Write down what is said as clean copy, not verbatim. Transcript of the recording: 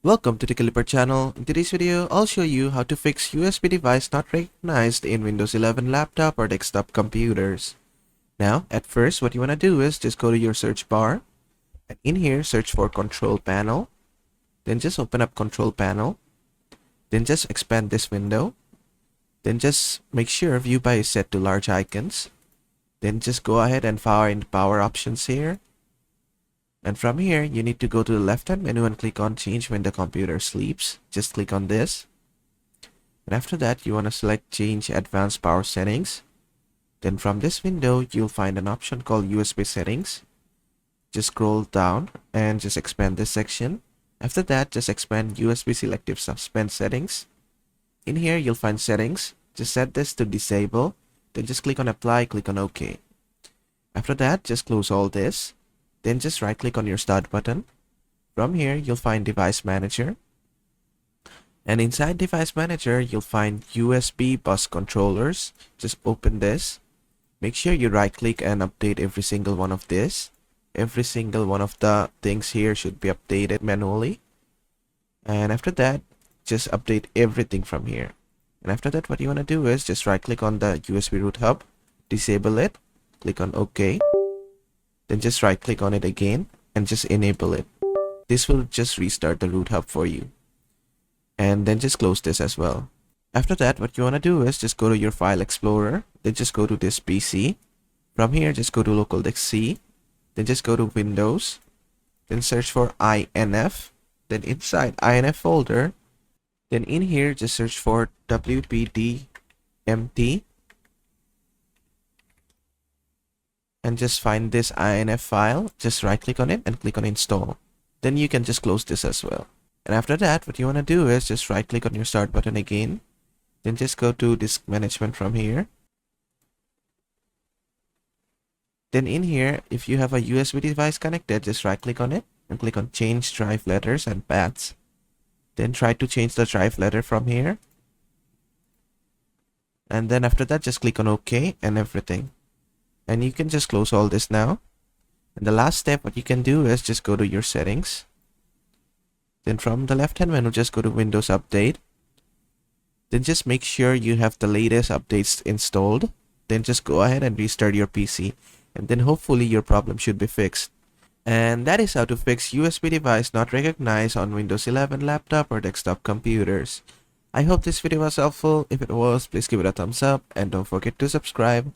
Welcome to the Caliper channel. In today's video, I'll show you how to fix USB device not recognized in Windows 11 laptop or desktop computers. Now, at first, what you want to do is just go to your search bar, and in here, search for Control Panel. Then just open up Control Panel. Then just expand this window. Then just make sure View By is set to large icons. Then just go ahead and find Power Options here. And from here, you need to go to the left-hand menu and click on Change when the computer sleeps. Just click on this. And after that, you want to select Change Advanced Power Settings. Then from this window, you'll find an option called USB Settings. Just scroll down and just expand this section. After that, just expand USB Selective Suspend Settings. In here, you'll find Settings. Just set this to Disable. Then just click on Apply, click on OK. After that, just close all this. Then just right click on your Start button. From here, you'll find Device Manager. And inside Device Manager, you'll find USB Bus Controllers. Just open this. Make sure you right click and update every single one of this. Every single one of the things here should be updated manually. And after that, just update everything from here. And after that, what you want to do is just right click on the USB root hub, disable it, click on OK. Then just right click on it again and just enable it. This will just restart the root hub for you. And then just close this as well. After that, what you want to do is just go to your File Explorer. Then just go to this PC. From here, just go to Local Disk C. Then just go to Windows. Then search for INF. Then inside INF folder, then in here, just search for WPDMT. And just find this INF file, just right click on it and click on Install. Then you can just close this as well. And after that, what you want to do is just right click on your Start button again. Then just go to Disk Management from here. Then in here, if you have a USB device connected, just right click on it and click on Change Drive Letters and Paths. Then try to change the drive letter from here. And then after that, just click on OK and everything. And you can just close all this now. And the last step, what you can do is just go to your settings. Then from the left hand menu, just go to Windows Update. Then just make sure you have the latest updates installed. Then just go ahead and restart your PC. And then hopefully your problem should be fixed. And that is how to fix USB device not recognized on Windows 11 laptop or desktop computers. I hope this video was helpful. If it was, please give it a thumbs up and don't forget to subscribe.